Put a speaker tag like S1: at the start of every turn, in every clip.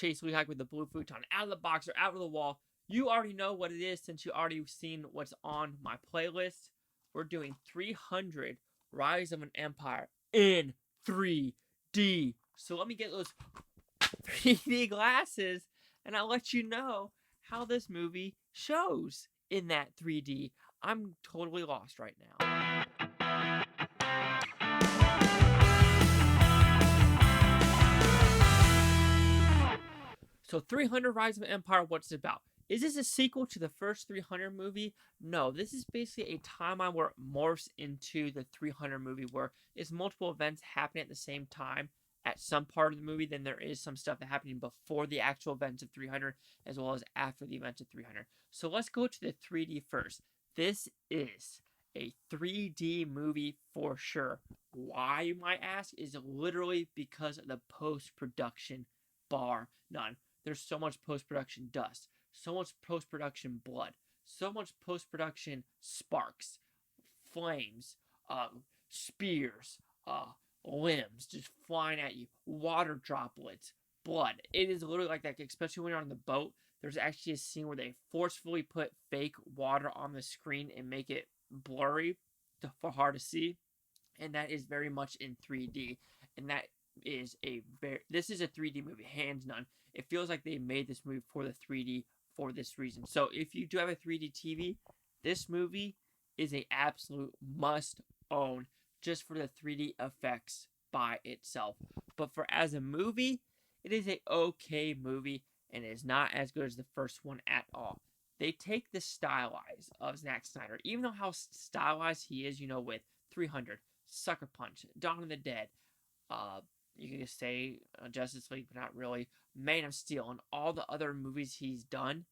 S1: chase Lehigh with the blue futon out of the box or out of the wall. You already know what it is since you already seen what's on my playlist. We're doing 300 Rise of an Empire in 3D. So let me get those 3D glasses and I'll let you know how this movie shows in that 3D. I'm totally lost right now. So 300 Rise of an Empire, what's it about? Is this a sequel to the first 300 movie? No, this is basically a timeline where it morphs into the 300 movie where it's multiple events happening at the same time at some part of the movie. Then there is some stuff that happening before the actual events of 300 as well as after the events of 300. So let's go to the 3D first. This is a 3D movie for sure. Why, you might ask, is literally because of the post-production bar none. There's so much post-production dust, so much post-production blood, so much post-production sparks, flames, spears, limbs just flying at you, water droplets, blood. It is literally like that, especially when you're on the boat. There's actually a scene where they forcefully put fake water on the screen and make it blurry for hard to see, and that is very much in 3D, and that is this is a 3D movie, hands down. It feels like they made this movie for the 3D for this reason. So if you do have a 3D TV, this movie is a absolute must own just for the 3D effects by itself. But for as a movie, it is a okay movie and it is not as good as the first one at all. They take the stylized of Zack Snyder, even though how stylized he is, with 300, Sucker Punch, Dawn of the Dead, you can just say Justice League, but not really, Man of Steel, and all the other movies he's done.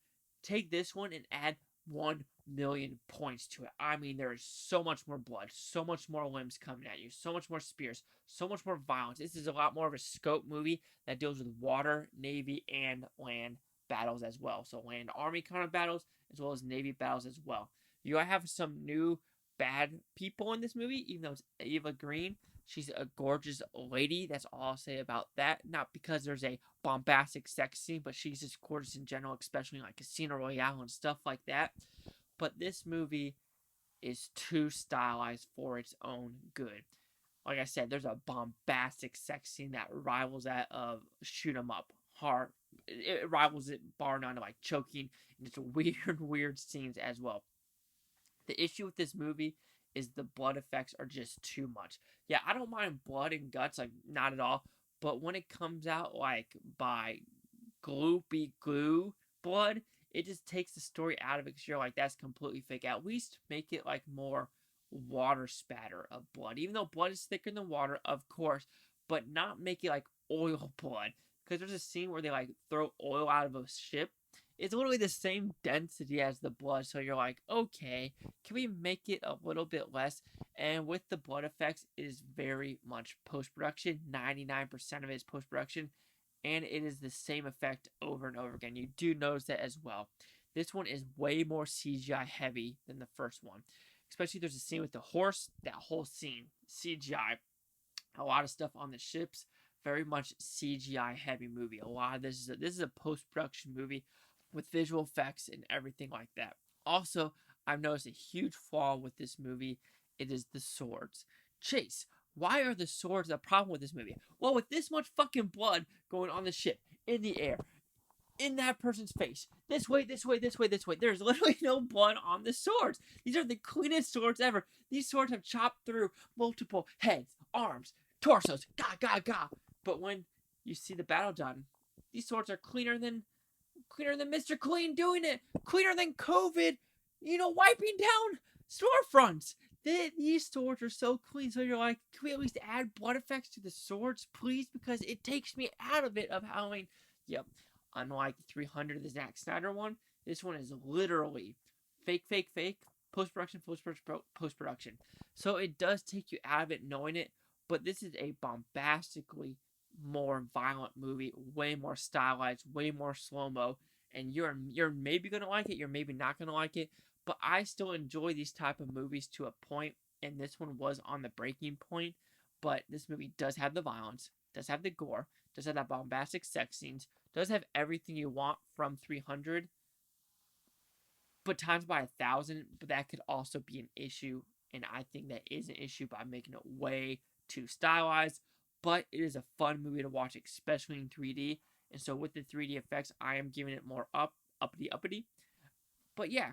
S1: Take this one and add 1 million points to it. I mean, there is so much more blood, so much more limbs coming at you, so much more spears, so much more violence. This is a lot more of a scope movie that deals with water, navy, and land battles as well. So land army kind of battles as well as navy battles as well. You have some new bad people in this movie, even though it's Eva Green. She's a gorgeous lady. That's all I'll say about that. Not because there's a bombastic sex scene, but she's just gorgeous in general, especially like Casino Royale and stuff like that. But this movie is too stylized for its own good. Like I said, there's a bombastic sex scene that rivals that of Shoot 'em Up. Hard. It rivals it bar none, like choking and just weird scenes as well. The issue with this movie is the blood effects are just too much. Yeah, I don't mind blood and guts, like not at all. But when it comes out like by gloopy glue blood, it just takes the story out of it because you're like, that's completely fake. At least make it like more water spatter of blood. Even though blood is thicker than water, of course, but not make it like oil blood. Because there's a scene where they like throw oil out of a ship. It's literally the same density as the blood, so you're like, okay, can we make it a little bit less? And with the blood effects, it is very much post-production. 99% of it is post-production, and it is the same effect over and over again. You do notice that as well. This one is way more CGI heavy than the first one. Especially there's a scene with the horse, that whole scene, CGI. A lot of stuff on the ships, very much CGI heavy movie. A lot of this is a post-production movie with visual effects and everything like that. Also, I've noticed a huge flaw with this movie. It is the swords. Chase, why are the swords a problem with this movie? Well, with this much fucking blood going on the ship, in the air, in that person's face, this way, this way, this way, this way, there's literally no blood on the swords. These are the cleanest swords ever. These swords have chopped through multiple heads, arms, torsos, ga. But when you see the battle done, these swords are cleaner than Mr. Clean doing it. Cleaner than COVID, wiping down storefronts. These swords are so clean. So you're like, can we at least add blood effects to the swords, please? Because it takes me out of it of howling. Yep. Unlike the 300, the Zack Snyder one, this one is literally fake. Post-production. So it does take you out of it knowing it. But this is a bombastically more violent movie, way more stylized, way more slow-mo, and you're maybe gonna like it, you're maybe not gonna like it, but I still enjoy these type of movies to a point, and this one was on the breaking point. But this movie does have the violence, does have the gore, does have that bombastic sex scenes, Does have everything you want from 300, but times by 1,000. But that could also be an issue, and I think that is an issue by making it way too stylized. But it is a fun movie to watch, especially in 3D. And so with the 3D effects, I am giving it more uppity. But yeah,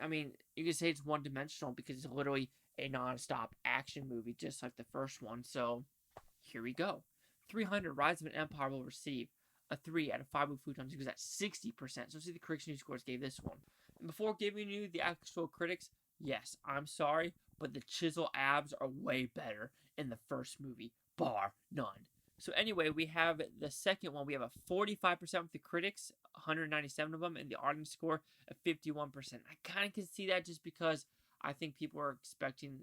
S1: I mean, you can say it's one dimensional because it's literally a non-stop action movie, just like the first one. So here we go. 300 Rise of an Empire will receive a 3 out of 5 with Futon because that's 60%. So see the Critics News scores gave this one. And before giving you the actual critics, yes, I'm sorry, but the chisel abs are way better in the first movie, bar none. So anyway, we have the second one. We have a 45% with the critics, 197 of them, and the audience score of 51%. I kind of can see that just because I think people are expecting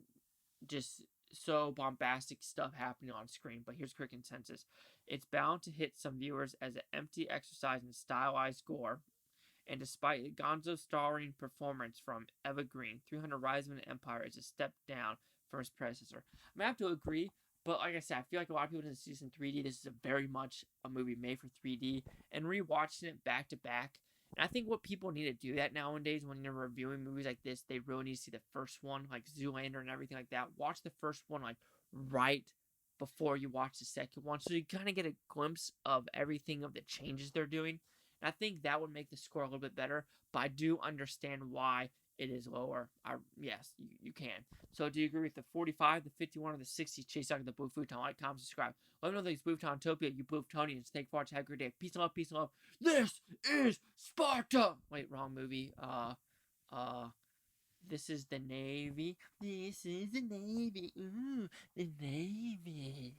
S1: just so bombastic stuff happening on screen. But here's quick consensus. It's bound to hit some viewers as an empty exercise in stylized gore. And despite Gonzo's starring performance from Eva Green, 300 Rise of an Empire is a step down from his predecessor. I have to agree, but like I said, I feel like a lot of people didn't see this in 3D. This is very much a movie made for 3D, and rewatching it back to back. And I think what people need to do that nowadays when you're reviewing movies like this, they really need to see the first one, like Zoolander and everything like that. Watch the first one like right before you watch the second one, so you kind of get a glimpse of everything of the changes they're doing. And I think that would make the score a little bit better, but I do understand why it is lower. Yes, you can. So do you agree with the 45, the 51, or the 60 chase out of the Blue Futon? Like, comment, subscribe. Let me know these Blue Futontopia, you Blue Futonians. Thank you for watching. Have a great day. Peace and love, peace and love. This is Sparta! Wait, wrong movie. This is the Navy. This is the Navy. Ooh, the Navy.